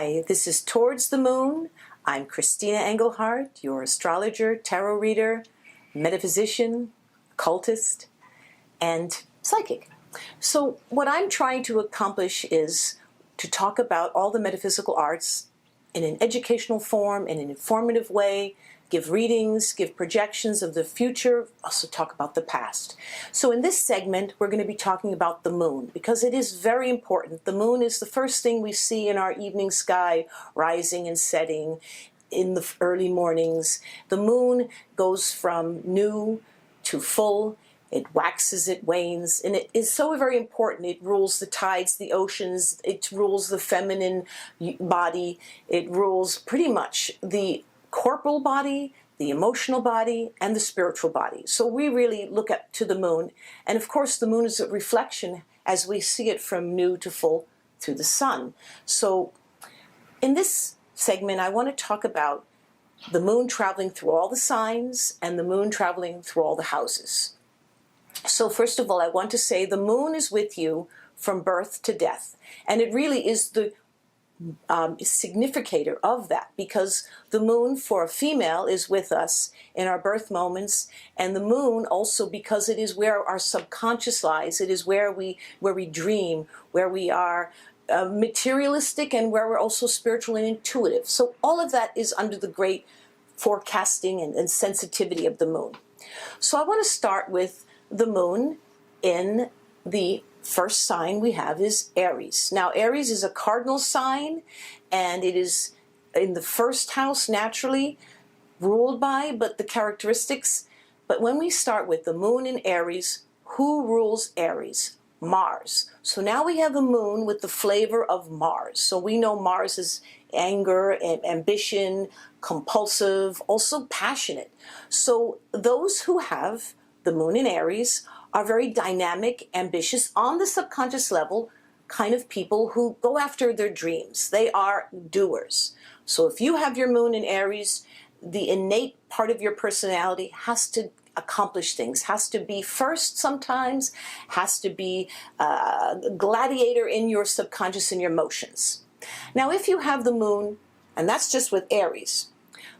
Hi, this is Towards the Moon. I'm Christina Engelhardt, your astrologer, tarot reader, metaphysician, occultist, and psychic. So what I'm trying to accomplish is to talk about all the metaphysical arts in an educational form, in an informative way, give readings, give projections of the future, also talk about the past. So in this segment, we're going to be talking about the moon, because it is very important. The moon is the first thing we see in our evening sky, rising and setting in the early mornings. The moon goes from new to full. It waxes, it wanes, and it is so very important. It rules the tides, the oceans, it rules the feminine body, it rules pretty much the corporal body, the emotional body, and the spiritual body. So we really look up to the moon. And of course, the moon is a reflection as we see it from new to full through the sun. So in this segment, I want to talk about the moon traveling through all the signs and the moon traveling through all the houses. So first of all, I want to say the moon is with you from birth to death. And it really is the significator of that, because the moon for a female is with us in our birth moments, and the moon also because it is where our subconscious lies. It is where we dream, where we are materialistic, and where we're also spiritual and intuitive. So all of that is under the great forecasting and sensitivity of the moon. So I want to start with the moon in the first sign we have is Aries. Now, Aries is a cardinal sign, and it is in the first house naturally ruled by, but the characteristics. But when we start with the moon in Aries, who rules Aries? Mars. So now we have a moon with the flavor of Mars. So we know Mars is anger and ambition, compulsive, also passionate. So those who have the moon in Aries are very dynamic, ambitious, on the subconscious level, kind of people who go after their dreams. They are doers. So if you have your moon in Aries, the innate part of your personality has to accomplish things, has to be first sometimes, has to be a gladiator in your subconscious and your emotions. Now, if you have the moon, and that's just with Aries,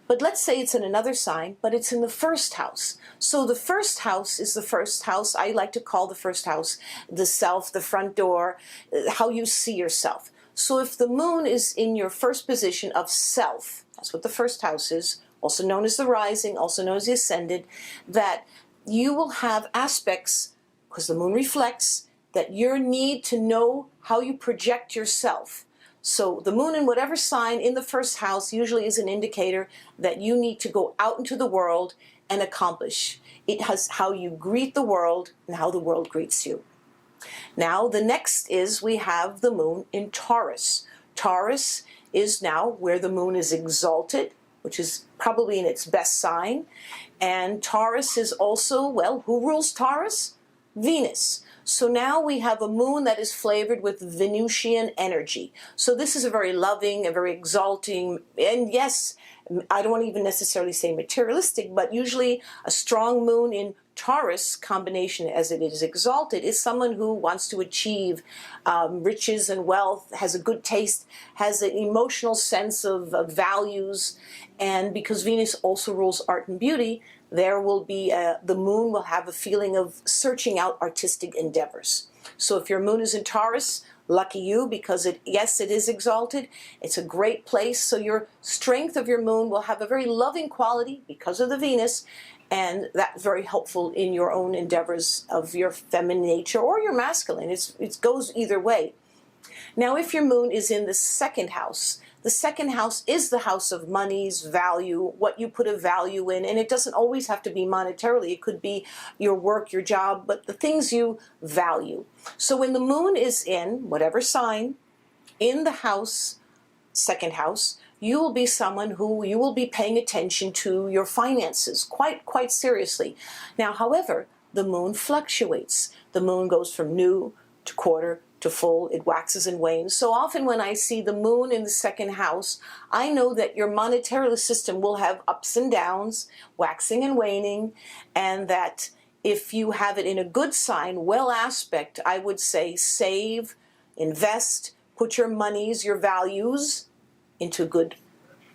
but let's say it's in another sign, but it's in the first house. So the first house is the first house. I like to call the first house the self, the front door, how you see yourself. So if the moon is in your first position of self, that's what the first house is, also known as the rising, also known as the ascendant, that you will have aspects, because the moon reflects, that your need to know how you project yourself. So the moon in whatever sign in the first house usually is an indicator that you need to go out into the world and accomplish. It has how you greet the world and how the world greets you. Now the next is we have the moon in Taurus. Taurus is now where the moon is exalted, which is probably in its best sign. And Taurus is also, well, who rules Taurus? Venus. So now we have a moon that is flavored with Venusian energy. So this is a very loving, a very exalting, and yes, I don't want to even necessarily say materialistic, but usually a strong moon in Taurus combination as it is exalted is someone who wants to achieve riches and wealth, has a good taste, has an emotional sense of values, and because Venus also rules art and beauty, there will be the moon will have a feeling of searching out artistic endeavors. So if your moon is in Taurus, lucky you, because yes, it is exalted. It's a great place. So your strength of your moon will have a very loving quality because of the Venus, and that's very helpful in your own endeavors of your feminine nature or your masculine. It goes either way. Now, if your moon is in the second house is the house of monies, value, what you put a value in, and it doesn't always have to be monetarily. It could be your work, your job, but the things you value. So when the moon is in whatever sign, in the house, second house, you will be someone who you will be paying attention to your finances quite seriously. Now, however, the moon fluctuates. The moon goes from new to quarter to full. It waxes and wanes. So often when I see the moon in the second house, I know that your monetary system will have ups and downs, waxing and waning, and that if you have it in a good sign, well aspect, I would say save, invest, put your monies, your values into good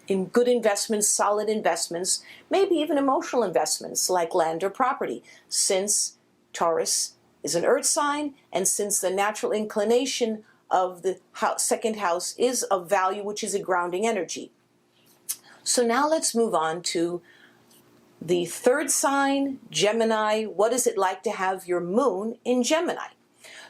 investments, solid investments, maybe even emotional investments like land or property, since Taurus is an earth sign, and since the natural inclination of the second house is of value, which is a grounding energy. So now let's move on to the third sign, Gemini. What is it like to have your moon in Gemini?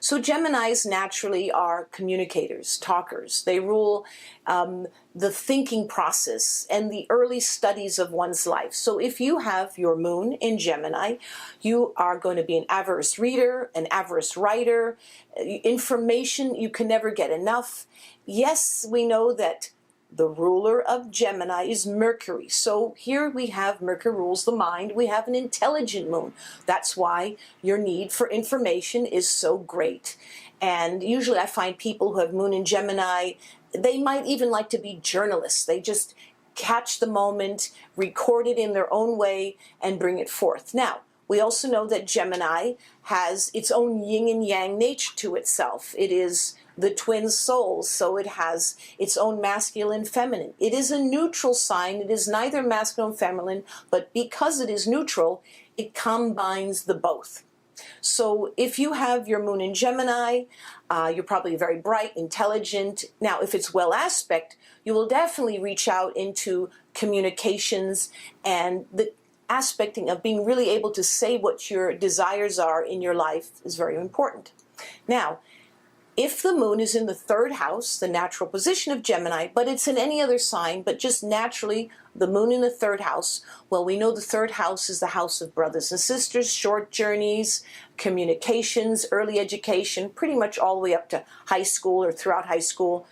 So Geminis naturally are communicators, talkers. They rule the thinking process and the early studies of one's life. So if you have your moon in Gemini, you are going to be an average reader, an average writer. Information, you can never get enough. Yes, we know that the ruler of Gemini is Mercury. So here we have Mercury rules the mind. We have an intelligent moon. That's why your need for information is so great. And usually I find people who have moon in Gemini, they might even like to be journalists. They just catch the moment, record it in their own way, and bring it forth. Now, we also know that Gemini has its own yin and yang nature to itself. It is the twin souls, so it has its own masculine and feminine. It is a neutral sign. It is neither masculine nor feminine, but because it is neutral, it combines the both. So if you have your moon in Gemini, you're probably very bright, intelligent. Now, if it's well aspect, you will definitely reach out into communications, and the aspecting of being really able to say what your desires are in your life is very important. Now, if the moon is in the third house, the natural position of Gemini, but it's in any other sign, but just naturally the moon in the third house, well, we know the third house is the house of brothers and sisters, short journeys, communications, early education, pretty much all the way up to high school or throughout high school,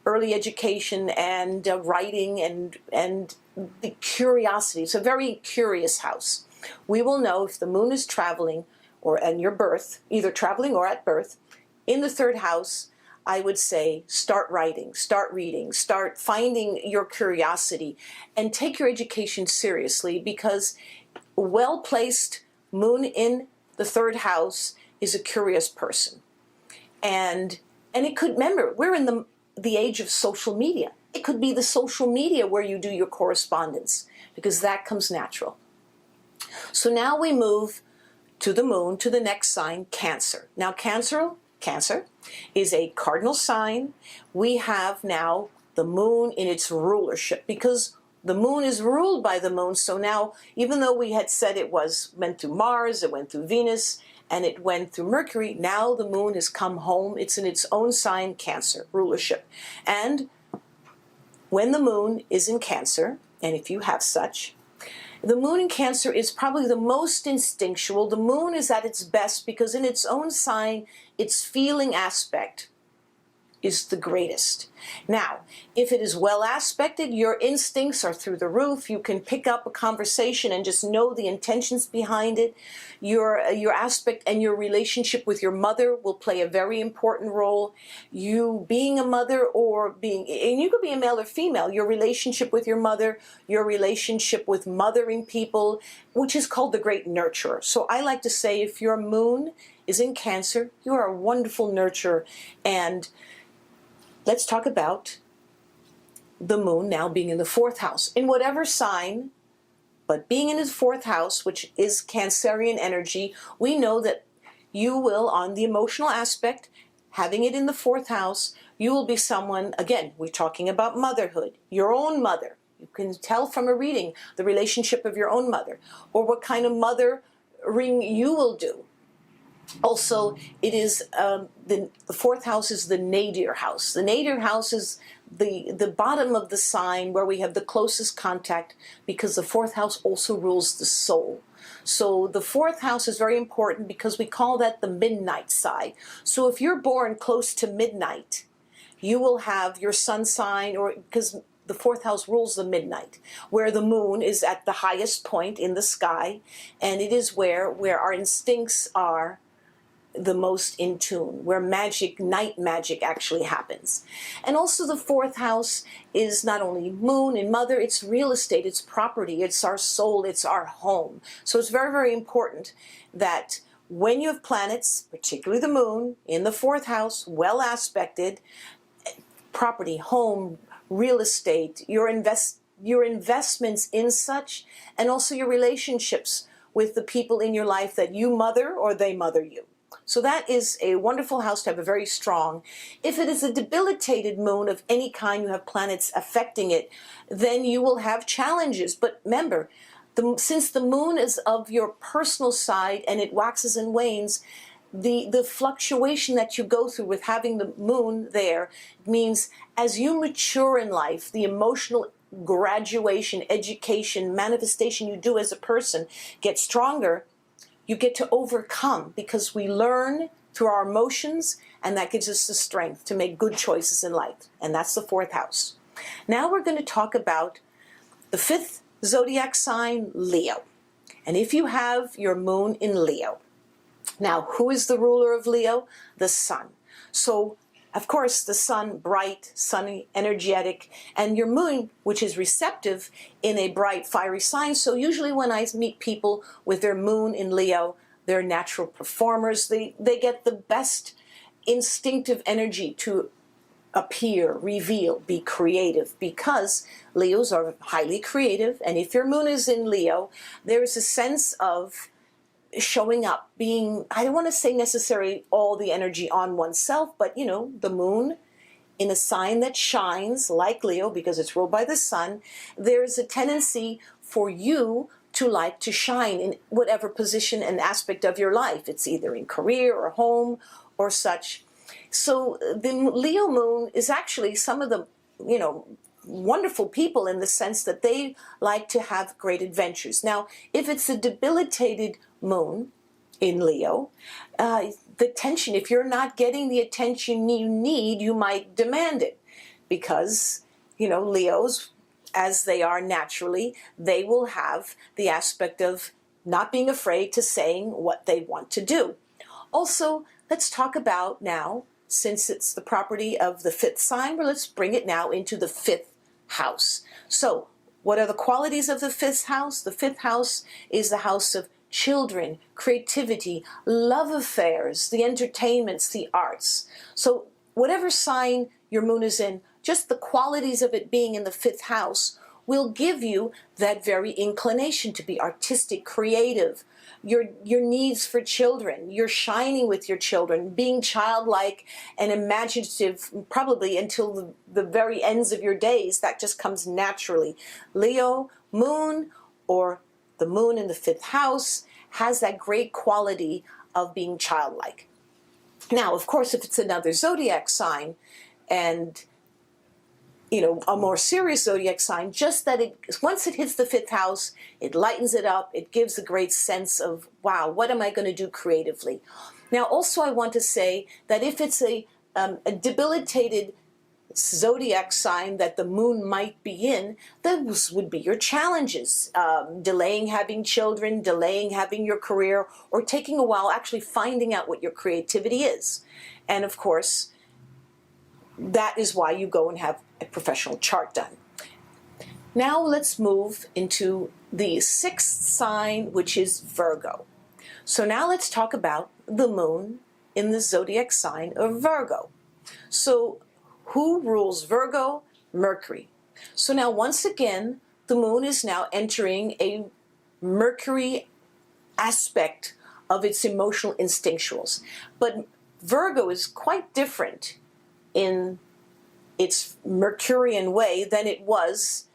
early education and writing and the curiosity. It's a very curious house. We will know if the moon is traveling or in your birth, either traveling or at birth, in the third house, I would say start writing, start reading, start finding your curiosity, and take your education seriously, because well-placed moon in the third house is a curious person. And it could, remember, we're in the age of social media. It could be the social media where you do your correspondence, because that comes natural. So now we move to the moon, to the next sign, Cancer. Now Cancer is a cardinal sign. We have now the moon in its rulership, because the moon is ruled by the moon. So now, even though we had said it went through Mars, it went through Venus, and it went through Mercury, now the moon has come home. It's in its own sign, Cancer, rulership. And when the moon is in Cancer, and if you have such, the moon in Cancer is probably the most instinctual. The moon is at its best because in its own sign, its feeling aspect is the greatest. Now, if it is well aspected, your instincts are through the roof. You can pick up a conversation and just know the intentions behind it. Your aspect and your relationship with your mother will play a very important role. You being a mother, and you could be a male or female, your relationship with your mother, your relationship with mothering people, which is called the great nurturer. So I like to say, if your moon is in Cancer, you are a wonderful nurturer. And let's talk about the moon now being in the fourth house. In whatever sign, but being in the fourth house, which is Cancerian energy, we know that you will, on the emotional aspect, having it in the fourth house, you will be someone, again, we're talking about motherhood, your own mother. You can tell from a reading the relationship of your own mother, or what kind of mothering you will do. Also, it is the fourth house is the nadir house. The nadir house is the bottom of the sign where we have the closest contact, because the fourth house also rules the soul. So the fourth house is very important because we call that the midnight side. So if you're born close to midnight, you will have your sun sign, or because the fourth house rules the midnight, where the moon is at the highest point in the sky, and it is where our instincts are the most in tune, where night magic actually happens. And also the fourth house is not only moon and mother, it's real estate, it's property, it's our soul, it's our home. So it's very, very important that when you have planets, particularly the moon, in the fourth house, well aspected, property, home, real estate, your investments in such, and also your relationships with the people in your life that you mother or they mother you. So that is a wonderful house to have, a very strong. If it is a debilitated moon of any kind, you have planets affecting it, then you will have challenges. But remember, since the moon is of your personal side and it waxes and wanes, the fluctuation that you go through with having the moon there means as you mature in life, the emotional graduation, education, manifestation you do as a person gets stronger. You get to overcome because we learn through our emotions, and that gives us the strength to make good choices in life. And that's the fourth house. Now we're going to talk about the fifth zodiac sign, Leo. And if you have your moon in Leo, now who is the ruler of Leo? The sun. So of course, the sun, bright, sunny, energetic, and your moon, which is receptive in a bright, fiery sign. So usually when I meet people with their moon in Leo, they're natural performers. They get the best instinctive energy to appear, reveal, be creative, because Leos are highly creative. And if your moon is in Leo, there is a sense of showing up, being, I don't want to say necessarily all the energy on oneself, but you know, the moon in a sign that shines like Leo, because it's ruled by the sun, there's a tendency for you to like to shine in whatever position and aspect of your life. It's either in career or home or such. So the Leo moon is actually some of the, you know, wonderful people in the sense that they like to have great adventures. Now, if it's a debilitated moon in Leo, the tension, if you're not getting the attention you need, you might demand it, because, you know, Leos, as they are naturally, they will have the aspect of not being afraid to saying what they want to do. Also, let's talk about now, since it's the property of the fifth sign, well, let's bring it now into the fifth house. So what are the qualities of the fifth house? The fifth house is the house of children, creativity, love affairs, the entertainments, the arts. So whatever sign your moon is in, just the qualities of it being in the fifth house will give you that very inclination to be artistic, creative, your needs for children, you're shining with your children, being childlike and imaginative, probably until the very ends of your days. That just comes naturally. Leo moon, or the moon in the fifth house, has that great quality of being childlike. Now, of course, if it's another zodiac sign, and you know, a more serious zodiac sign, just that once it hits the fifth house, it lightens it up. It gives a great sense of, wow, what am I going to do creatively? Now, also, I want to say that if it's a debilitated zodiac sign that the moon might be in, those would be your challenges. Delaying having children, delaying having your career, or taking a while actually finding out what your creativity is. And of course, that is why you go and have a professional chart done. Now let's move into the sixth sign, which is Virgo. So now let's talk about the moon in the zodiac sign of Virgo. So who rules Virgo? Mercury. So now once again, the moon is now entering a Mercury aspect of its emotional instinctuals. But Virgo is quite different in its Mercurian way than it was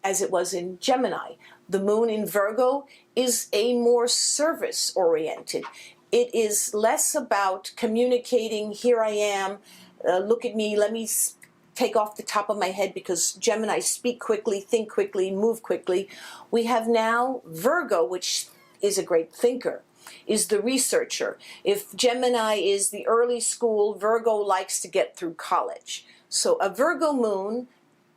as it was in Gemini. The moon in Virgo is a more service oriented. It is less about communicating, here I am, look at me, let me take off the top of my head, because Gemini speak quickly, think quickly, move quickly. We have now Virgo, which is a great thinker, is the researcher. If Gemini is the early school, Virgo likes to get through college. So a Virgo moon,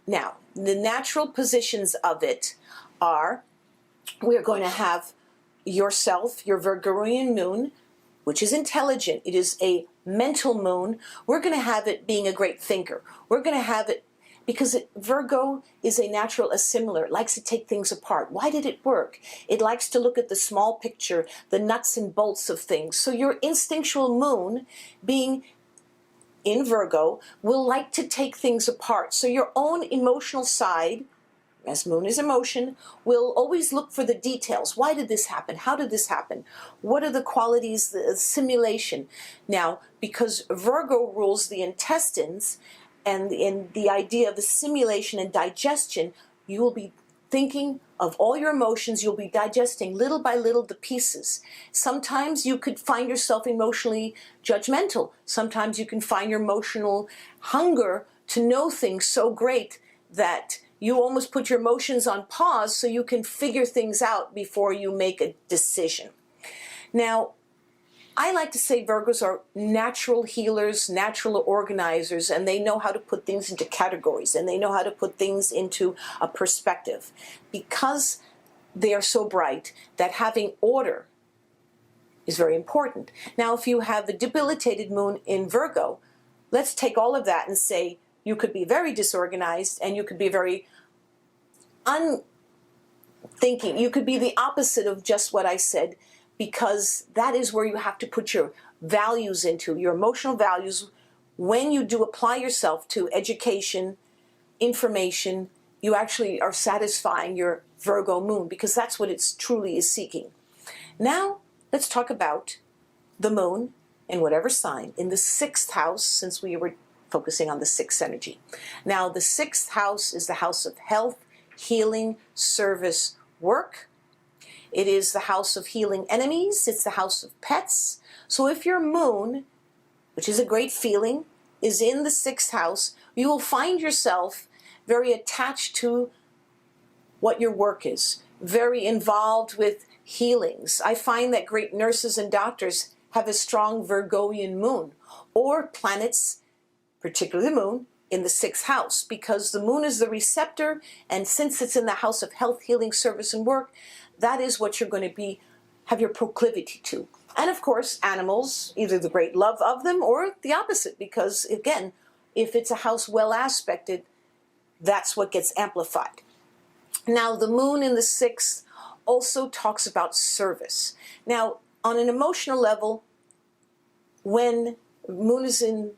now the natural positions of it are, we're going to have yourself, your Virgoian moon, which is intelligent. It is a mental moon. We're going to have it being a great thinker. We're going to have it because Virgo is a natural assimilator. It likes to take things apart. Why did it work? It likes to look at the small picture, the nuts and bolts of things. So your instinctual moon being in Virgo will like to take things apart. So your own emotional side, as moon is emotion, will always look for the details. Why did this happen? How did this happen? What are the qualities, the simulation? Now, because Virgo rules the intestines and in the idea of the simulation and digestion, you will be thinking of all your emotions. You'll be digesting little by little the pieces. Sometimes you could find yourself emotionally judgmental. Sometimes you can find your emotional hunger to know things so great that you almost put your emotions on pause so you can figure things out before you make a decision. Now, I like to say Virgos are natural healers, natural organizers, and they know how to put things into categories, and they know how to put things into a perspective. Because they are so bright, that having order is very important. Now, if you have the debilitated moon in Virgo, let's take all of that and say you could be very disorganized and you could be very unthinking. You could be the opposite of just what I said, because that is where you have to put your values into, your emotional values. When you do apply yourself to education, information, you actually are satisfying your Virgo moon, because that's what it truly is seeking. Now, let's talk about the moon in whatever sign in the 6th house, since we were focusing on the 6th energy. Now, the 6th house is the house of health, healing, service, work. It is the house of healing enemies. It's the house of pets. So if your moon, which is a great feeling, is in the 6th house, you will find yourself very attached to what your work is, very involved with healings. I find that great nurses and doctors have a strong Virgoian moon, or planets, particularly the moon, in the 6th house, because the moon is the receptor, and since it's in the house of health, healing, service, and work, that is what you're going to have your proclivity to. And of course, animals, either the great love of them or the opposite, because again, if it's a house well aspected, that's what gets amplified. Now, the moon in the 6th also talks about service. Now, on an emotional level, when moon is in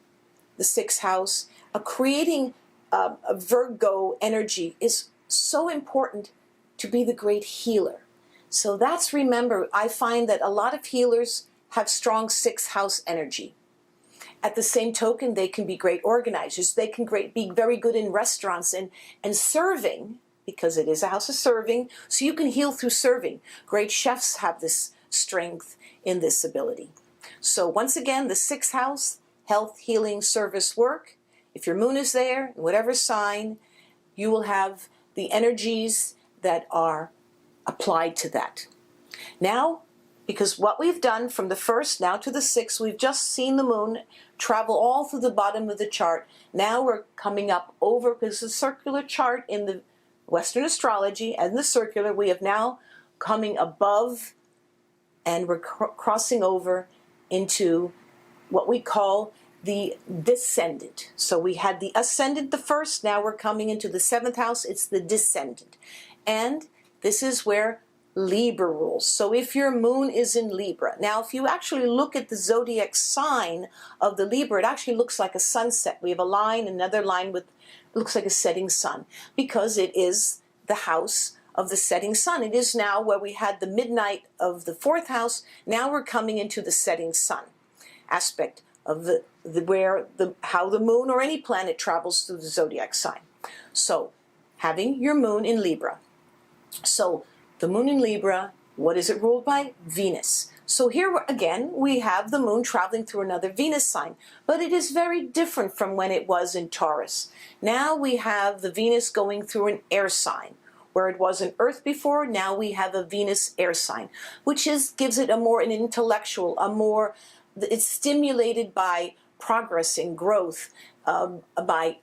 the 6th house, creating a Virgo energy is so important to be the great healer. So that's, remember, I find that a lot of healers have strong 6th house energy. At the same token, they can be great organizers. They can be very good in restaurants and serving, because it is a house of serving, so you can heal through serving. Great chefs have this strength in this ability. So once again, the 6th house, health, healing, service, work. If your moon is there, in whatever sign, you will have the energies that are applied to that. Now, because what we've done from the 1st now to the 6th, we've just seen the moon travel all through the bottom of the chart. Now we're coming up over, because the circular chart in the Western astrology and the circular, we have now coming above, and we're crossing over into what we call the descendant. So we had the ascendant the 1st, now we're coming into the 7th house, it's the descendant. And this is where Libra rules. So if your moon is in Libra, now if you actually look at the zodiac sign of the Libra, it actually looks like a sunset. We have a line, another line with, looks like a setting sun, because it is the house of the setting sun. It is now where we had the midnight of the 4th house, now we're coming into the setting sun aspect of how the moon or any planet travels through the zodiac sign. So having your moon in Libra. So the moon in Libra, what is it ruled by? Venus. So here again, we have the moon traveling through another Venus sign, but it is very different from when it was in Taurus. Now we have the Venus going through an air sign. Where it was an Earth before, now we have a Venus air sign, which gives it an intellectual, it's stimulated by progress and growth, by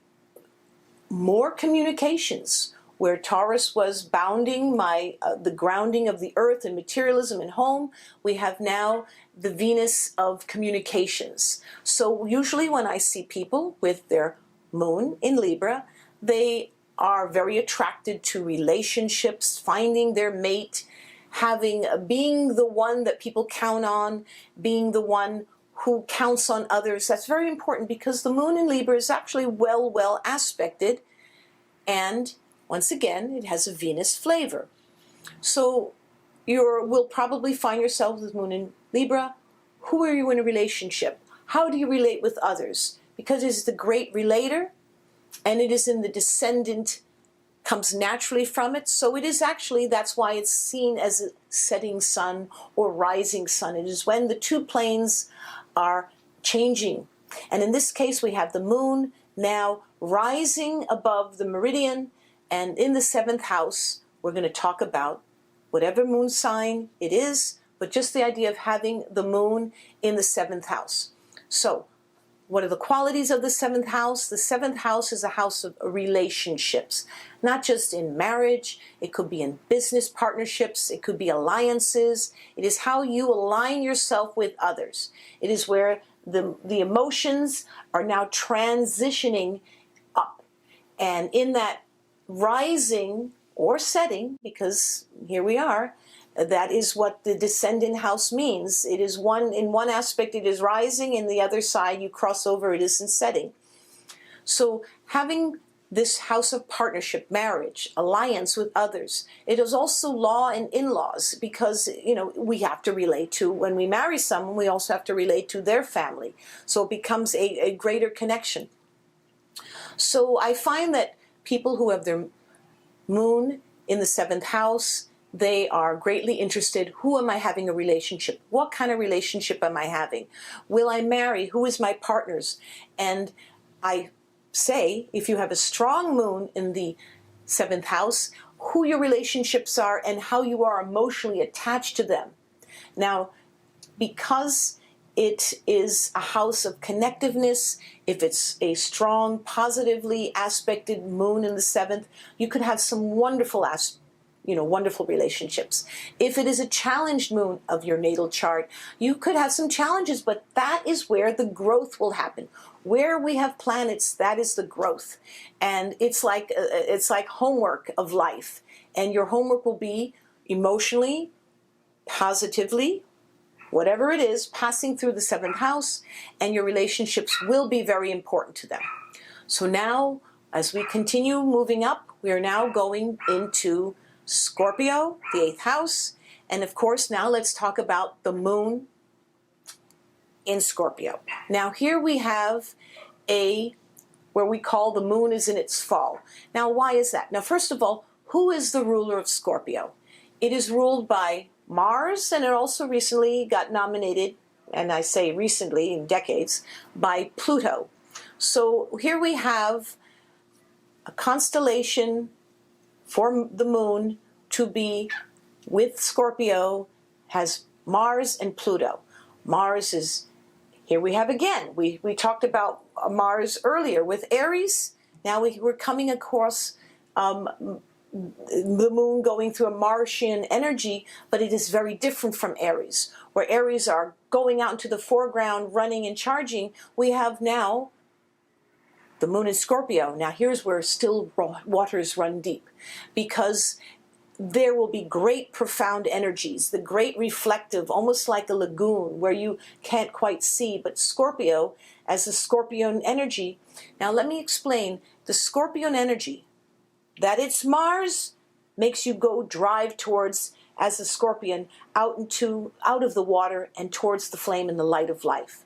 more communications, where Taurus was bounding the grounding of the earth and materialism and home, we have now the Venus of communications. So usually when I see people with their moon in Libra, they are very attracted to relationships, finding their mate, being the one that people count on, being the one who counts on others. That's very important because the moon in Libra is actually well aspected. And once again, it has a Venus flavor. So will probably find yourself with moon in Libra. Who are you in a relationship? How do you relate with others? Because it is the great relator, and it is in the descendant, comes naturally from it. So it is actually, that's why it's seen as a setting sun or rising sun. It is when the two planes are changing. And in this case, we have the moon now rising above the meridian, and in the 7th house, we're going to talk about whatever moon sign it is, but just the idea of having the moon in the 7th house. So what are the qualities of the 7th house? The 7th house is a house of relationships, not just in marriage. It could be in business partnerships. It could be alliances. It is how you align yourself with others. It is where the emotions are now transitioning up. And in that rising or setting, because here we are, that is what the descendant house means. It is in one aspect it is rising, in the other side you cross over, it is in setting. So having this house of partnership, marriage, alliance with others, it is also law and in-laws, because we have to relate to, when we marry someone, we also have to relate to their family. So it becomes a greater connection. So I find that people who have their moon in the 7th house, they are greatly interested. Who am I having a relationship? What kind of relationship am I having? Will I marry? Who is my partners? And I say, if you have a strong moon in the 7th house, who your relationships are and how you are emotionally attached to them. Now, because it is a house of connectiveness, if it's a strong, positively aspected moon in the 7th, you could have some wonderful wonderful relationships. If it is a challenged moon of your natal chart, you could have some challenges, but that is where the growth will happen. Where we have planets, that is the growth. And it's like homework of life. And your homework will be emotionally, positively, whatever it is, passing through the 7th house, and your relationships will be very important to them. So now, as we continue moving up, we are now going into Scorpio, the 8th house, and of course now let's talk about the moon in Scorpio. Now here we have where we call the moon is in its fall. Now why is that? Now first of all, who is the ruler of Scorpio? It is ruled by Mars, and it also recently got nominated, and I say recently, in decades, by Pluto. So here we have a constellation for the moon to be with Scorpio, has Mars and Pluto. Mars is, here we have again, we talked about Mars earlier with Aries. Now we're coming across the moon going through a Martian energy, but it is very different from Aries. Where Aries are going out into the foreground, running and charging, we have now the moon in Scorpio. Now here's where still waters run deep, because there will be great profound energies, the great reflective, almost like a lagoon where you can't quite see, but Scorpio as the Scorpion energy. Now let me explain. The Scorpion energy, that it's Mars, makes you go drive towards, as a Scorpion, out of the water and towards the flame and the light of life.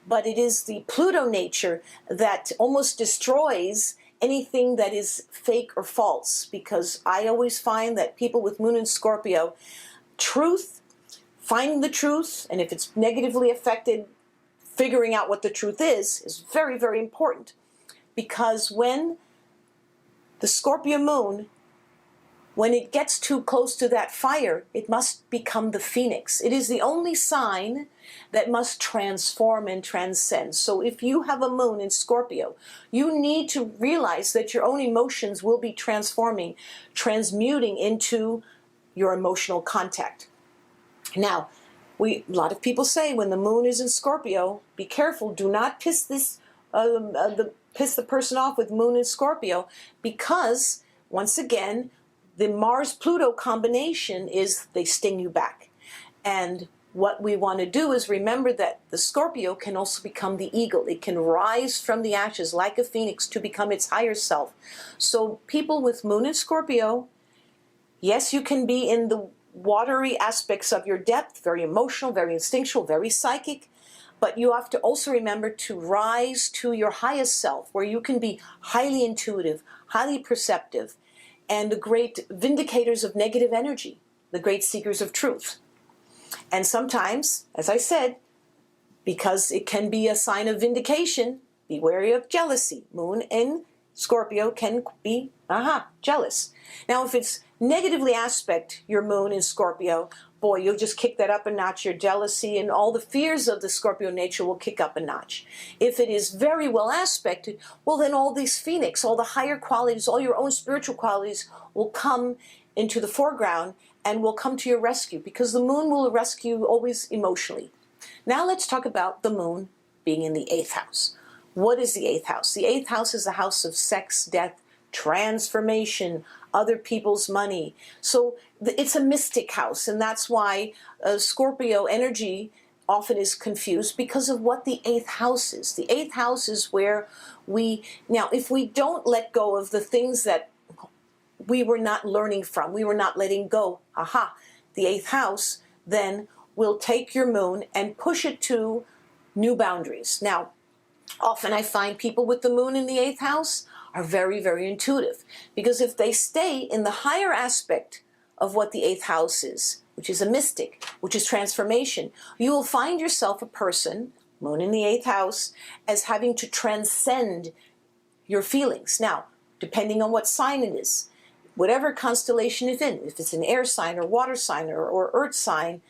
But it is the Pluto nature that almost destroys anything that is fake or false, because I always find that people with moon in Scorpio, finding the truth, and if it's negatively affected, figuring out what the truth is very, very important. Because when the Scorpio moon, when it gets too close to that fire, it must become the phoenix. It is the only sign that must transform and transcend. So if you have a moon in Scorpio, you need to realize that your own emotions will be transforming, transmuting into your emotional contact. Now, a lot of people say when the moon is in Scorpio, be careful, do not piss the person off with moon in Scorpio, because once again, the Mars-Pluto combination is they sting you back. And what we want to do is remember that the Scorpio can also become the eagle. It can rise from the ashes like a phoenix to become its higher self. So people with moon in Scorpio, yes, you can be in the watery aspects of your depth, very emotional, very instinctual, very psychic, but you have to also remember to rise to your highest self, where you can be highly intuitive, highly perceptive, and the great vindicators of negative energy, the great seekers of truth. And sometimes, as I said, because it can be a sign of vindication, be wary of jealousy. Moon in Scorpio can be, jealous. Now, if it's negatively aspect your moon in Scorpio, boy, you'll just kick that up a notch. Your jealousy and all the fears of the Scorpio nature will kick up a notch. If it is very well aspected, well, then all these phoenix, all the higher qualities, all your own spiritual qualities will come into the foreground and will come to your rescue, because the moon will rescue you always emotionally. Now let's talk about the moon being in the 8th house. What is the 8th house? The 8th house is the house of sex, death, transformation, other people's money. So it's a mystic house, and that's why Scorpio energy often is confused because of what the 8th house is. The 8th house is where now if we don't let go of the things that we were not learning from, we were not letting go, the 8th house, then will take your moon and push it to new boundaries. Now, often I find people with the moon in the 8th house are very, very intuitive, because if they stay in the higher aspect of what the 8th house is, which is a mystic, which is transformation, you will find yourself a person, moon in the 8th house, as having to transcend your feelings. Now, depending on what sign it is, whatever constellation it's in, if it's an air sign or water sign or earth sign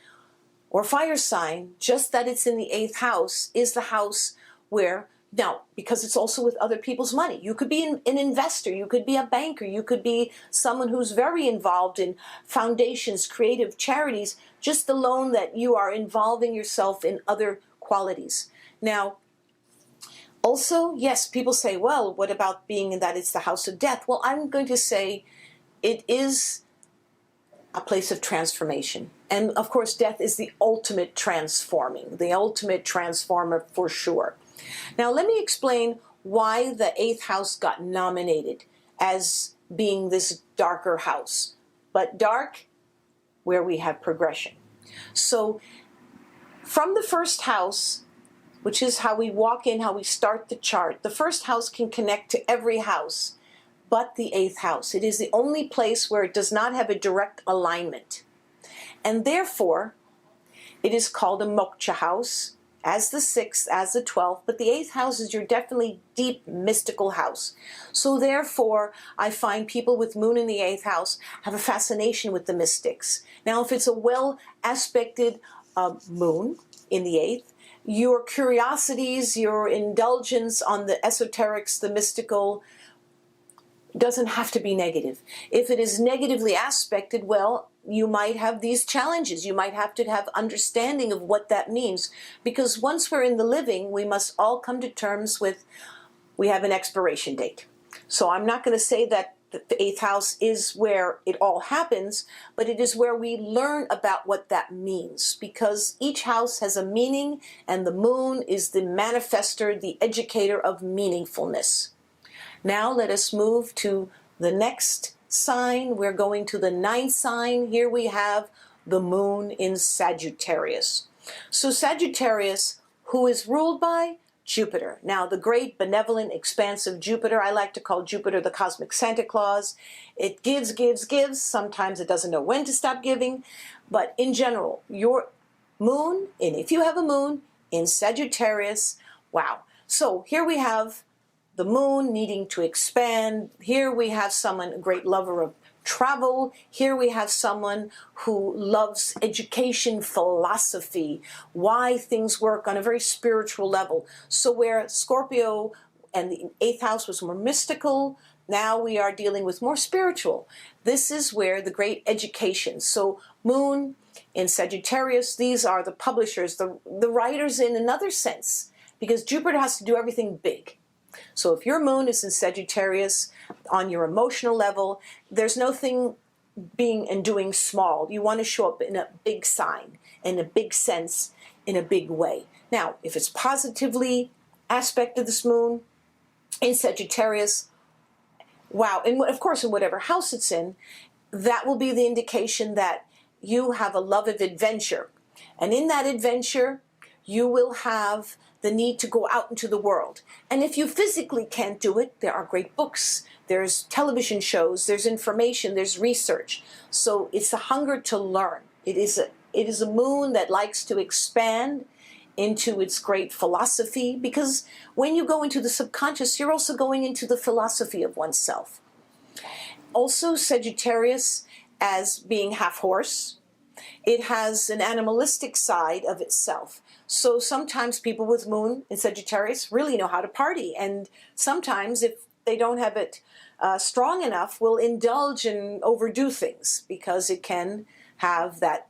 or fire sign, just that it's in the 8th house is the house where, now, because it's also with other people's money. You could be an investor, you could be a banker, you could be someone who's very involved in foundations, creative charities, just alone that you are involving yourself in other qualities. Now, also, yes, people say, well, what about being in that it's the house of death? Well, I'm going to say it is a place of transformation. And of course, death is the ultimate transforming, the ultimate transformer for sure. Now, let me explain why the 8th house got nominated as being this darker house. But dark, where we have progression. So, from the 1st house, which is how we walk in, how we start the chart, the 1st house can connect to every house but the 8th house. It is the only place where it does not have a direct alignment. And therefore, it is called a moksha house, as the 6th, as the 12th, but the 8th house is your definitely deep mystical house. So therefore, I find people with moon in the 8th house have a fascination with the mystics. Now, if it's a well-aspected moon in the 8th, your curiosities, your indulgence on the esoterics, the mystical, doesn't have to be negative. If it is negatively aspected, well, you might have these challenges. You might have to have understanding of what that means. Because once we're in the living, we must all come to terms with, we have an expiration date. So I'm not going to say that the 8th house is where it all happens, but it is where we learn about what that means. Because each house has a meaning, and the moon is the manifester, the educator of meaningfulness. Now let us move to the next sign. We're going to the 9th sign. Here we have the moon in Sagittarius. So Sagittarius, who is ruled by Jupiter. Now, the great, benevolent, expansive Jupiter, I like to call Jupiter the cosmic Santa Claus. It gives, gives, gives. Sometimes it doesn't know when to stop giving. But in general, your moon, and if you have a moon in Sagittarius, wow. So here we have the moon needing to expand. Here we have someone, a great lover of travel. Here we have someone who loves education, philosophy, why things work on a very spiritual level. So where Scorpio and the 8th house was more mystical, now we are dealing with more spiritual. This is where the great education. So moon in Sagittarius, these are the publishers, the writers in another sense, because Jupiter has to do everything big. So if your moon is in Sagittarius on your emotional level, there's nothing being and doing small. You want to show up in a big sign, in a big sense, in a big way. Now, if it's positively aspected this moon in Sagittarius, wow, and of course in whatever house it's in, that will be the indication that you have a love of adventure. And in that adventure, you will have the need to go out into the world. And if you physically can't do it, there are great books, there's television shows, there's information, there's research. So it's a hunger to learn. It is a moon that likes to expand into its great philosophy, because when you go into the subconscious, you're also going into the philosophy of oneself. Also, Sagittarius, as being half horse, it has an animalistic side of itself. So sometimes people with moon in Sagittarius really know how to party, and sometimes if they don't have it strong enough, will indulge and overdo things, because it can have that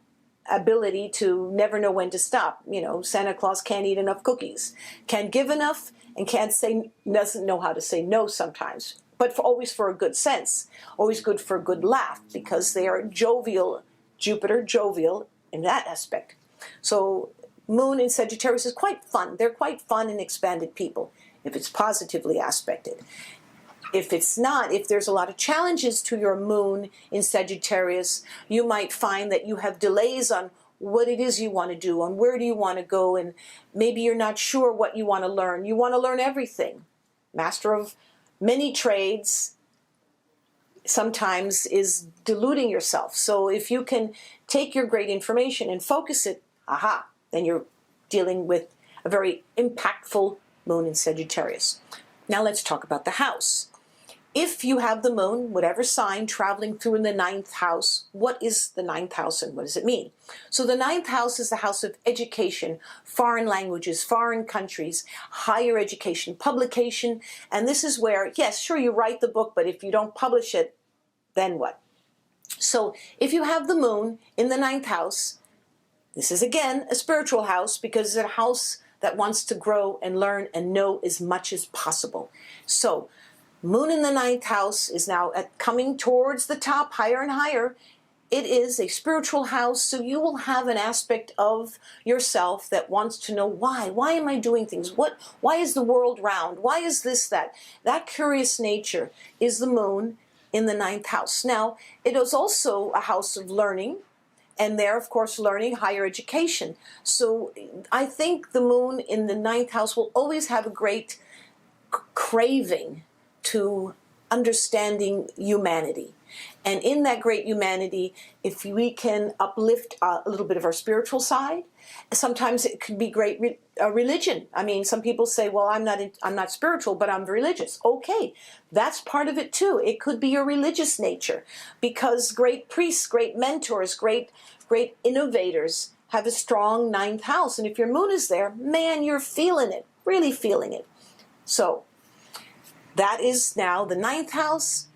ability to never know when to stop. You know, Santa Claus can't eat enough cookies, can't give enough, and doesn't know how to say no sometimes, but always for a good sense, always good for a good laugh, because they are jovial, Jupiter jovial in that aspect. So moon in Sagittarius is quite fun. They're quite fun and expanded people if it's positively aspected. If it's not, if there's a lot of challenges to your moon in Sagittarius, you might find that you have delays on what it is you want to do, on where do you want to go, and maybe you're not sure what you want to learn. You want to learn everything. Master of many trades sometimes is deluding yourself. So if you can take your great information and focus it, aha, then you're dealing with a very impactful moon in Sagittarius. Now let's talk about the house. If you have the moon, whatever sign, traveling through in the 9th house, what is the 9th house and what does it mean? So the 9th house is the house of education, foreign languages, foreign countries, higher education, publication, and this is where, yes, sure, you write the book, but if you don't publish it, then what? So if you have the moon in the 9th house, this is again a spiritual house, because it's a house that wants to grow and learn and know as much as possible. So moon in the 9th house is now coming towards the top, higher and higher. It is a spiritual house, so you will have an aspect of yourself that wants to know why. Why am I doing things? Why is the world round? Why is this, that? That curious nature is the moon in the 9th house. Now, it is also a house of learning, and there, of course, learning, higher education. So I think the moon in the 9th house will always have a great craving to understanding humanity. And in that great humanity, if we can uplift a little bit of our spiritual side, sometimes it could be great religion. I mean, some people say, well, I'm not spiritual, but I'm religious. Okay, that's part of it too. It could be your religious nature, because great priests, great mentors, great innovators have a strong 9th house. And if your moon is there, man, you're feeling it, really feeling it. So that is now the 9th house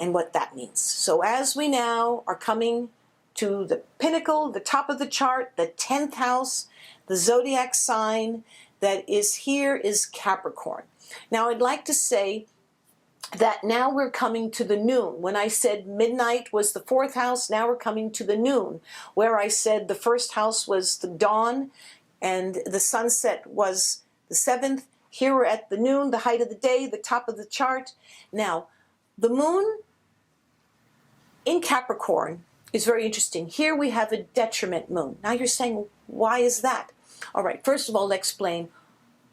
and what that means. So as we now are coming to the pinnacle, the top of the chart, the 10th house, the zodiac sign that is here is Capricorn. Now I'd like to say that now we're coming to the noon. When I said midnight was the 4th house, now we're coming to the noon, where I said the 1st house was the dawn and the sunset was the 7th. Here we're at the noon, the height of the day, the top of the chart. Now, the moon in Capricorn is very interesting. Here we have a detriment moon. Now you're saying, why is that? All right, first of all, let's explain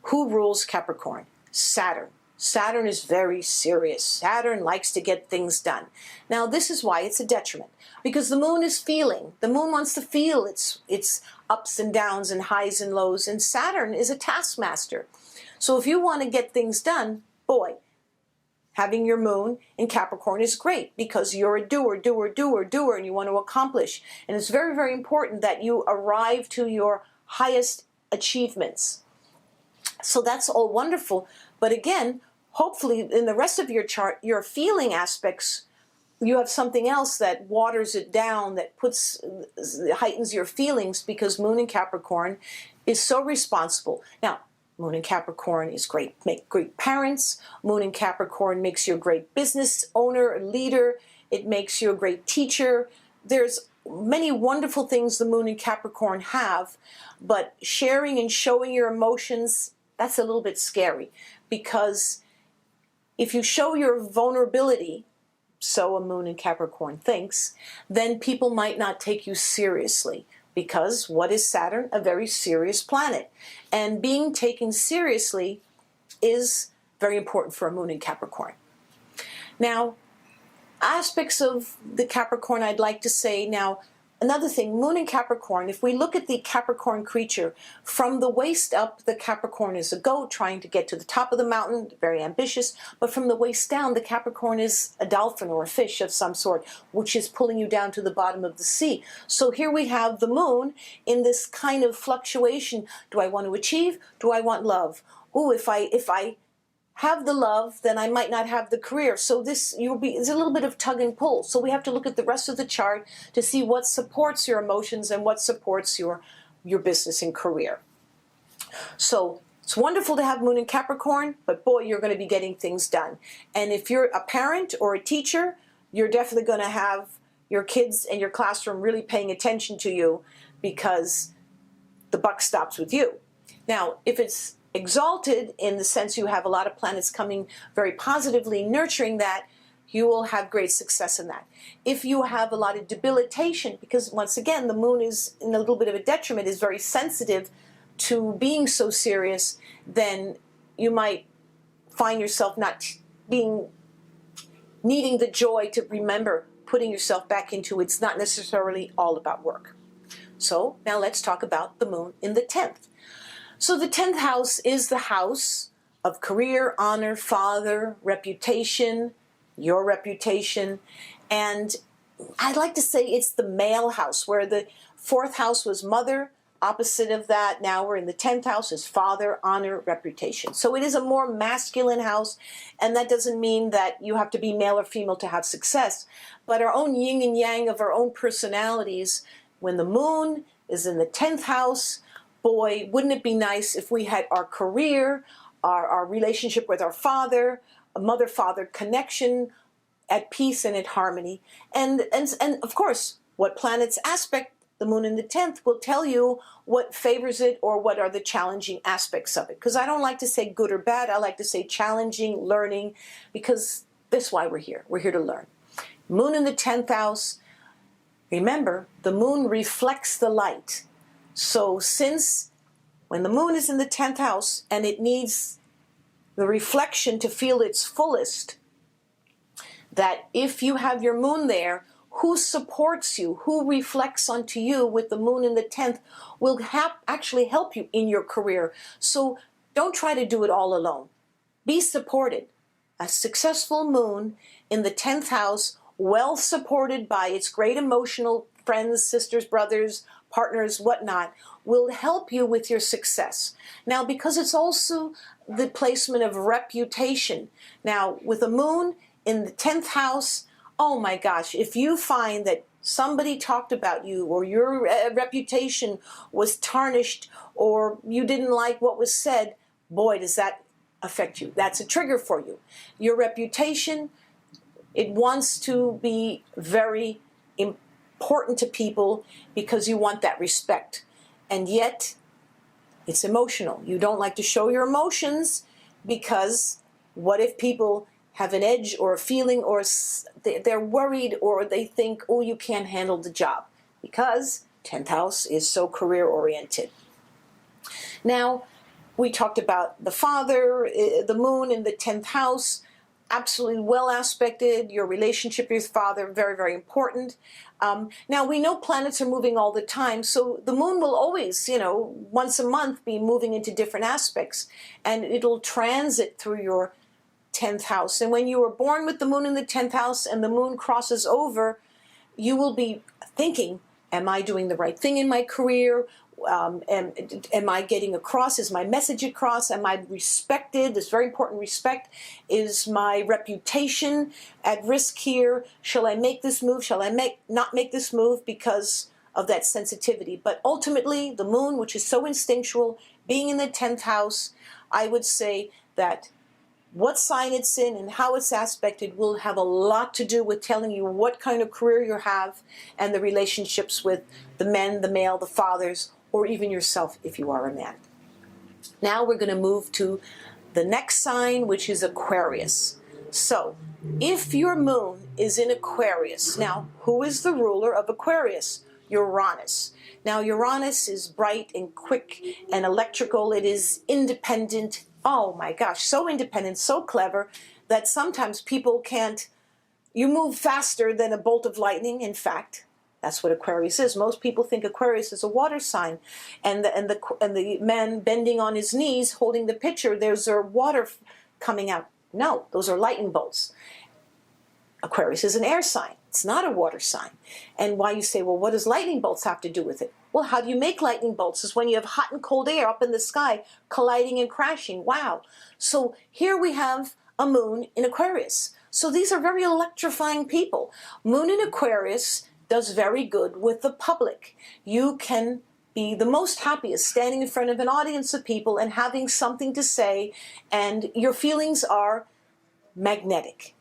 who rules Capricorn. Saturn. Saturn is very serious. Saturn likes to get things done. Now, this is why it's a detriment, because the moon is feeling. The moon wants to feel its ups and downs and highs and lows, and Saturn is a taskmaster. So if you want to get things done, boy, having your moon in Capricorn is great, because you're a doer, and you want to accomplish. And it's very, very important that you arrive to your highest achievements. So that's all wonderful. But again, hopefully in the rest of your chart, your feeling aspects, you have something else that waters it down, that heightens your feelings, because moon in Capricorn is so responsible. Now, moon in Capricorn is great, make great parents. Moon in Capricorn makes you a great business owner, leader, It makes you a great teacher. There's many wonderful things the moon in Capricorn have, but sharing and showing your emotions, that's a little bit scary, because if you show your vulnerability, so a moon in Capricorn thinks, then people might not take you seriously, because what is Saturn? A very serious planet. And being taken seriously is very important for a moon in Capricorn. Now, aspects of the Capricorn I'd like to say now. Another thing, moon in Capricorn, if we look at the Capricorn creature, from the waist up, the Capricorn is a goat trying to get to the top of the mountain, very ambitious, but from the waist down, the Capricorn is a dolphin or a fish of some sort, which is pulling you down to the bottom of the sea. So here we have the moon in this kind of fluctuation. Do I want to achieve? Do I want love? Ooh, if I have the love, then I might not have the career. So it's a little bit of tug and pull. So we have to look at the rest of the chart to see what supports your emotions and what supports your business and career. So it's wonderful to have moon in Capricorn, but boy, you're going to be getting things done. And if you're a parent or a teacher, you're definitely going to have your kids in your classroom really paying attention to you, because the buck stops with you. Now, if it's exalted, in the sense you have a lot of planets coming very positively, nurturing that, you will have great success in that. If you have a lot of debilitation, because once again, the moon is in a little bit of a detriment, is very sensitive to being so serious, then you might find yourself needing the joy to remember putting yourself back into it's not necessarily all about work. So now let's talk about the moon in the 10th. So the 10th house is the house of career, honor, father, reputation, your reputation. And I'd like to say it's the male house, where the 4th house was mother, opposite of that. Now we're in the 10th house is father, honor, reputation. So it is a more masculine house, and that doesn't mean that you have to be male or female to have success. But our own yin and yang of our own personalities, when the moon is in the 10th house, boy, wouldn't it be nice if we had our career, our relationship with our father, a mother-father connection at peace and at harmony. And of course, what planets aspect the moon in the 10th will tell you what favors it or what are the challenging aspects of it. Because I don't like to say good or bad. I like to say challenging, learning, because that's why we're here. We're here to learn. Moon in the 10th house, remember, the moon reflects the light. So since when the moon is in the 10th house and it needs the reflection to feel its fullest, that if you have your moon there, who supports you, who reflects onto you with the moon in the 10th will actually help you in your career. So don't try to do it all alone. Be supported. A successful moon in the 10th house, well supported by its great emotional friends, sisters, brothers, partners, whatnot, will help you with your success. Now, because it's also the placement of reputation. Now, with a moon in the 10th house, oh my gosh, if you find that somebody talked about you or your reputation was tarnished or you didn't like what was said, boy, does that affect you. That's a trigger for you. Your reputation, it wants to be very important to people because you want that respect. And yet, it's emotional. You don't like to show your emotions because what if people have an edge or a feeling or they're worried or they think, oh, you can't handle the job, because 10th house is so career oriented. Now, we talked about the father, the moon in the 10th house, absolutely well aspected. Your relationship with your father, very, very important. Now, we know planets are moving all the time, so the moon will always, once a month be moving into different aspects, and it'll transit through your 10th house. And when you were born with the moon in the 10th house and the moon crosses over, you will be thinking, am I doing the right thing in my career? Am I getting across? Is my message across? Am I respected? This very important respect. Is my reputation at risk here? Shall I make this move? Shall I not make this move because of that sensitivity? But ultimately, the moon, which is so instinctual, being in the 10th house, I would say that what sign it's in and how it's aspected will have a lot to do with telling you what kind of career you have and the relationships with the men, the male, the fathers, or even yourself if you are a man. Now we're going to move to the next sign, which is Aquarius. So, if your moon is in Aquarius, now who is the ruler of Aquarius? Uranus. Now Uranus is bright and quick and electrical. It is independent. Oh my gosh, so independent, so clever that sometimes people can't. You move faster than a bolt of lightning. In fact, that's what Aquarius is. Most people think Aquarius is a water sign, and the man bending on his knees holding the pitcher, there's water coming out. No, those are lightning bolts. Aquarius is an air sign. It's not a water sign. And why you say, well, what does lightning bolts have to do with it? Well, how do you make lightning bolts? Is when you have hot and cold air up in the sky colliding and crashing. Wow. So here we have a moon in Aquarius. So these are very electrifying people. Moon in Aquarius does very good with the public. You can be the most happiest standing in front of an audience of people and having something to say, and your feelings are magnetic.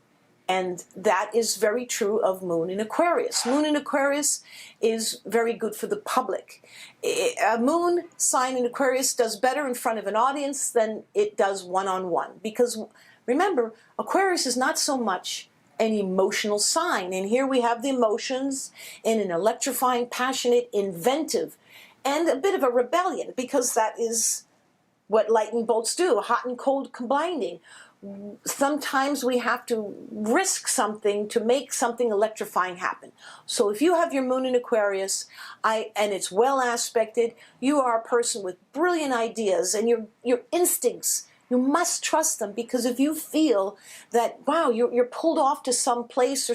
And that is very true of Moon in Aquarius. Moon in Aquarius is very good for the public. A moon sign in Aquarius does better in front of an audience than it does one-on-one. Because remember, Aquarius is not so much an emotional sign. And here we have the emotions in an electrifying, passionate, inventive, and a bit of a rebellion, because that is what lightning bolts do, hot and cold combining. Sometimes we have to risk something to make something electrifying happen. So if you have your moon in Aquarius, and it's well aspected, you are a person with brilliant ideas, and your instincts, you must trust them, because if you feel that, wow, you're pulled off to some place or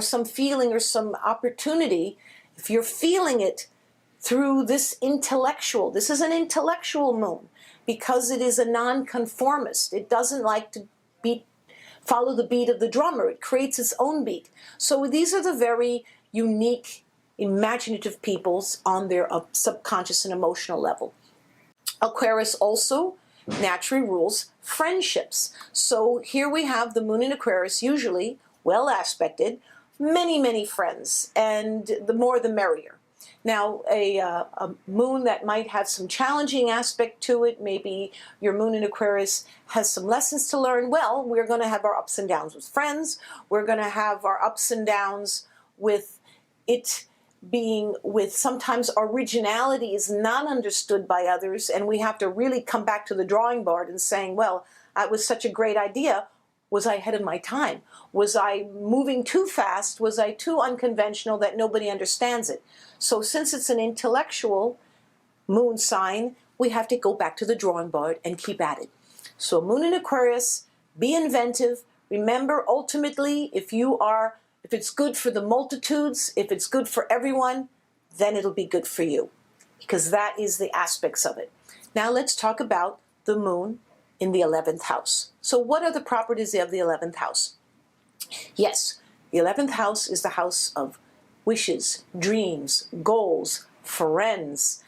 some feeling or some opportunity, if you're feeling it through this is an intellectual moon, because it is a nonconformist. It doesn't like to follow the beat of the drummer. It creates its own beat. So these are the very unique, imaginative peoples on their subconscious and emotional level. Aquarius also naturally rules friendships. So here we have the moon in Aquarius, usually well aspected, many, many friends, and the more the merrier. Now, a moon that might have some challenging aspect to it, maybe your moon in Aquarius has some lessons to learn. Well, we're going to have our ups and downs with friends. We're going to have our ups and downs with it being with sometimes originality is not understood by others, and we have to really come back to the drawing board and saying, well, that was such a great idea. Was I ahead of my time? Was I moving too fast? Was I too unconventional that nobody understands it? So since it's an intellectual moon sign, we have to go back to the drawing board and keep at it. So moon in Aquarius, be inventive. Remember, ultimately, if it's good for the multitudes, if it's good for everyone, then it'll be good for you, because that is the aspects of it. Now let's talk about the moon in the 11th house. So what are the properties of the 11th house? Yes, the 11th house is the house of wishes, dreams, goals, friends,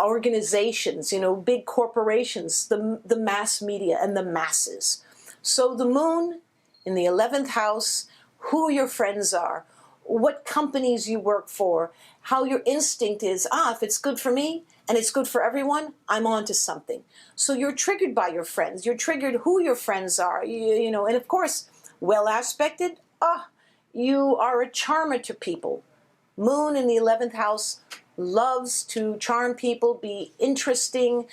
organizations, big corporations, the mass media and the masses. So the moon in the 11th house, who your friends are, what companies you work for, how your instinct is, if it's good for me and it's good for everyone, I'm on to something. So you're triggered by your friends. You're triggered who your friends are, and of course, well aspected, you are a charmer to people. Moon in the 11th house loves to charm people, be interesting,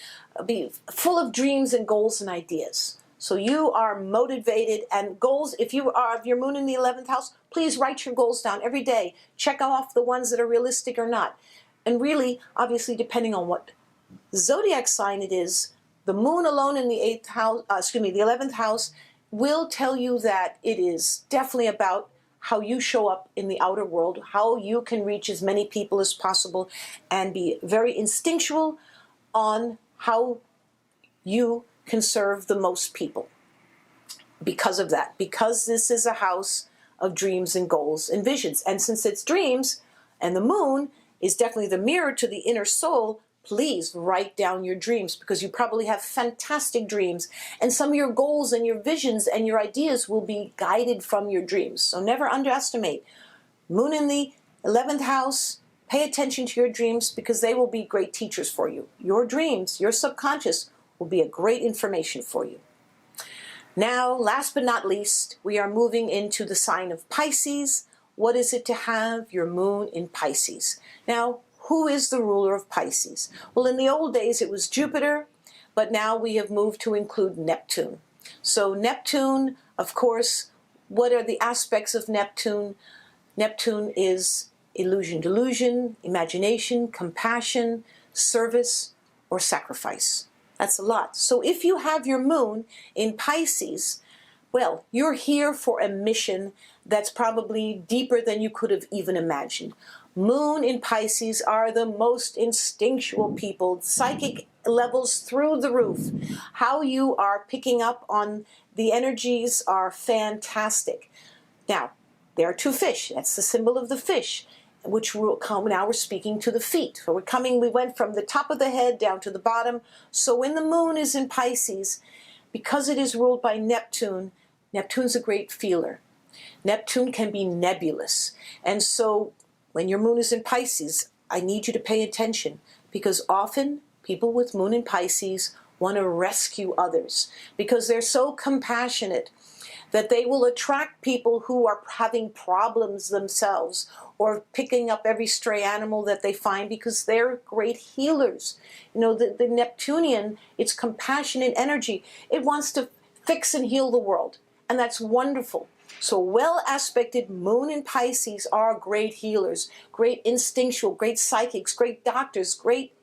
be full of dreams and goals and ideas. So you are motivated, and goals, if your moon in the 11th house, please write your goals down every day. Check off the ones that are realistic or not. And really, obviously, depending on what zodiac sign it is, the moon alone in the 11th house will tell you that it is definitely about how you show up in the outer world, how you can reach as many people as possible, and be very instinctual on how you can serve the most people. Because of that, because this is a house of dreams and goals and visions. And since it's dreams, and the moon is definitely the mirror to the inner soul, please write down your dreams, because you probably have fantastic dreams, and some of your goals and your visions and your ideas will be guided from your dreams. So never underestimate. Moon in the 11th house, pay attention to your dreams, because they will be great teachers for you. Your dreams, your subconscious, will be a great information for you. Now, last but not least, we are moving into the sign of Pisces. What is it to have your moon in Pisces? Now, who is the ruler of Pisces? Well, in the old days it was Jupiter, but now we have moved to include Neptune. So Neptune, of course, what are the aspects of Neptune? Neptune is illusion, delusion, imagination, compassion, service, or sacrifice. That's a lot. So if you have your moon in Pisces, well, you're here for a mission that's probably deeper than you could have even imagined. Moon in Pisces are the most instinctual people, psychic levels through the roof. How you are picking up on the energies are fantastic. Now, there are two fish. That's the symbol of the fish, which will come. Now we're speaking to the feet. So we went from the top of the head down to the bottom. So when the moon is in Pisces, because it is ruled by Neptune, Neptune's a great feeler. Neptune can be nebulous. And so when your moon is in Pisces, I need you to pay attention, because often people with moon in Pisces want to rescue others because they're so compassionate that they will attract people who are having problems themselves, or picking up every stray animal that they find, because they're great healers. You know, the Neptunian, it's compassionate energy. It wants to fix and heal the world, and that's wonderful. So well-aspected moon in Pisces are great healers, great instinctual, great psychics, great doctors, great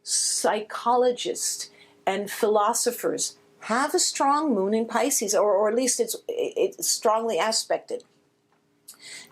psychologists and philosophers. Have a strong moon in Pisces, or at least it's strongly aspected.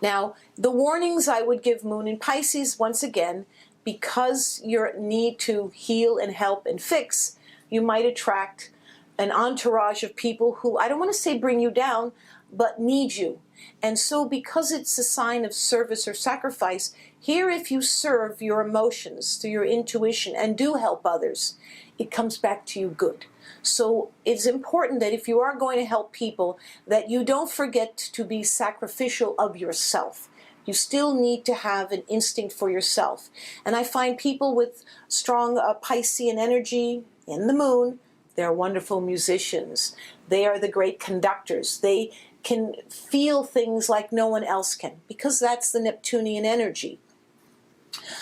Now, the warnings I would give moon in Pisces, once again, because your need to heal and help and fix, you might attract an entourage of people who, I don't want to say bring you down, but need you. And so because it's a sign of service or sacrifice, here if you serve your emotions through your intuition and do help others, it comes back to you good. So it's important that if you are going to help people, that you don't forget to be sacrificial of yourself. You still need to have an instinct for yourself. And I find people with strong Piscean energy in the moon, they're wonderful musicians. They are the great conductors. They can feel things like no one else can, because that's the Neptunian energy.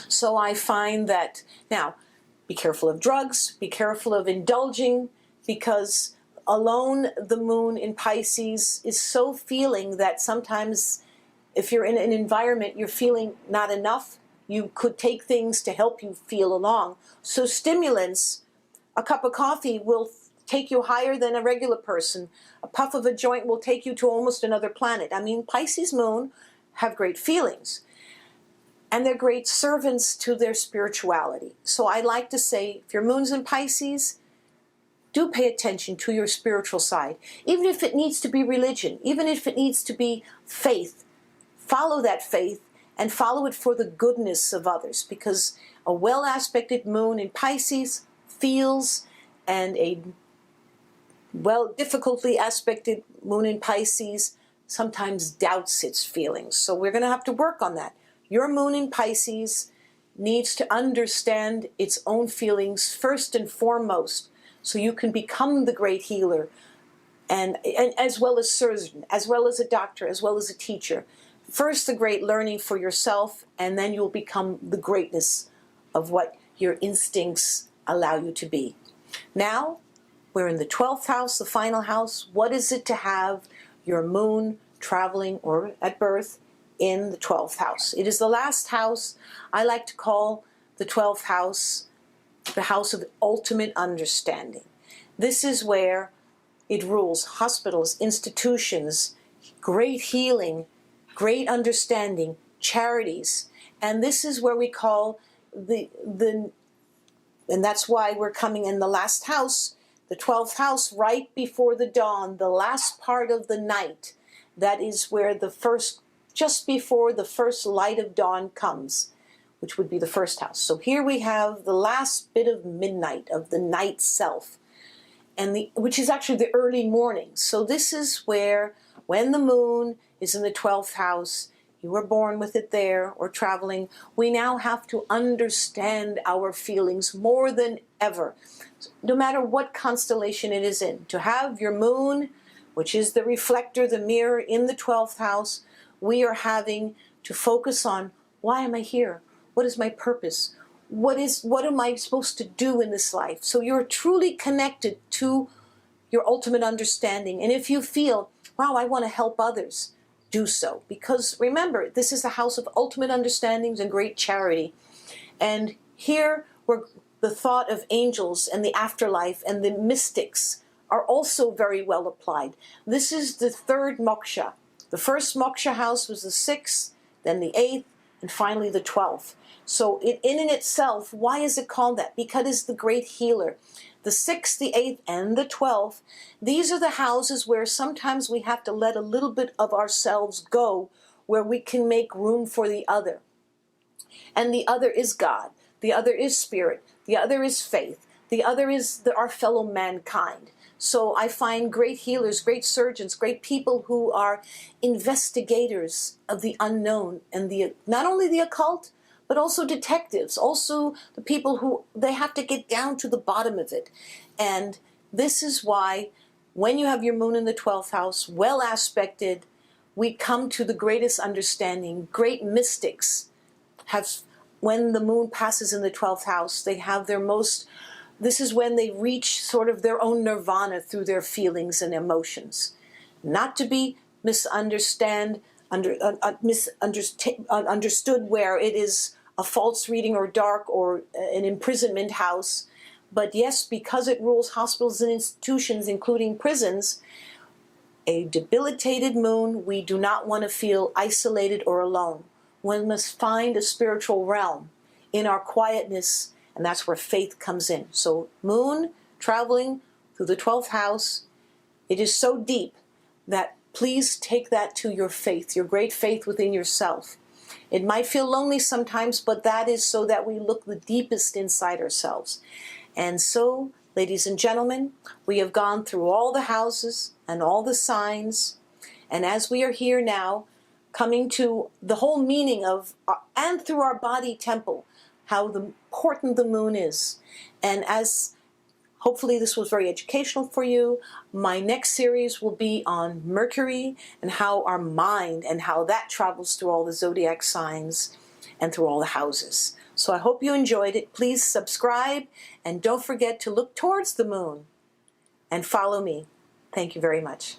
So I find that, now, be careful of drugs, be careful of indulging, because alone the moon in Pisces is so feeling that sometimes if you're in an environment you're feeling not enough, you could take things to help you feel along. So stimulants, a cup of coffee will take you higher than a regular person. A puff of a joint will take you to almost another planet. I mean, Pisces moon have great feelings, and they're great servants to their spirituality. So I like to say, if your moon's in Pisces, do pay attention to your spiritual side. Even if it needs to be religion, even if it needs to be faith, follow that faith and follow it for the goodness of others, because a well-aspected moon in Pisces feels, and a difficultly aspected moon in Pisces sometimes doubts its feelings. So we're going to have to work on that. Your moon in Pisces needs to understand its own feelings first and foremost, so you can become the great healer, and as well as surgeon, as well as a doctor, as well as a teacher. First, the great learning for yourself, and then you'll become the greatness of what your instincts allow you to be. Now, we're in the 12th house, the final house. What is it to have your moon traveling or at birth in the 12th house? It is the last house. I like to call the 12th house the house of ultimate understanding. This is where it rules hospitals, institutions, great healing, great understanding, charities. And this is where we call and that's why we're coming in the last house, the 12th house, right before the dawn, the last part of the night. That is where just before the first light of dawn comes. which would be the first house. So here we have the last bit of midnight, of the night self, and which is actually the early morning. So this is where, when the moon is in the 12th house, you were born with it there or traveling, we now have to understand our feelings more than ever, no matter what constellation it is in. To have your moon, which is the reflector, the mirror, in the 12th house, we are having to focus on, why am I here? What is my purpose? What am I supposed to do in this life? So you're truly connected to your ultimate understanding. And if you feel, wow, I want to help others, do so. Because remember, this is the house of ultimate understandings and great charity. And here, where the thought of angels and the afterlife and the mystics are also very well applied. This is the third moksha. The first moksha house was the 6th, then the 8th, and finally the 12th. So in itself, why is it called that? Because it's the great healer. The 6th, the 8th, and the 12th, these are the houses where sometimes we have to let a little bit of ourselves go, where we can make room for the other. And the other is God. The other is spirit. The other is faith. The other is our fellow mankind. So I find great healers, great surgeons, great people who are investigators of the unknown and not only the occult, but also detectives, also the people who, they have to get down to the bottom of it. And this is why when you have your moon in the 12th house, well aspected, we come to the greatest understanding. Great mystics have, when the moon passes in the 12th house, they have their most, this is when they reach sort of their own nirvana through their feelings and emotions. Not to be understood where it is a false reading or dark or an imprisonment house. But yes, because it rules hospitals and institutions, including prisons, a debilitated moon, we do not want to feel isolated or alone. One must find a spiritual realm in our quietness, and that's where faith comes in. So moon traveling through the 12th house, it is so deep that please take that to your faith, your great faith within yourself. It might feel lonely sometimes, but that is so that we look the deepest inside ourselves. And so, ladies and gentlemen, we have gone through all the houses and all the signs. And as we are here now, coming to the whole meaning of, and through our body temple, how important the moon is. And as hopefully this was very educational for you, my next series will be on Mercury and how our mind and how that travels through all the zodiac signs and through all the houses. So I hope you enjoyed it. Please subscribe and don't forget to look towards the moon and follow me. Thank you very much.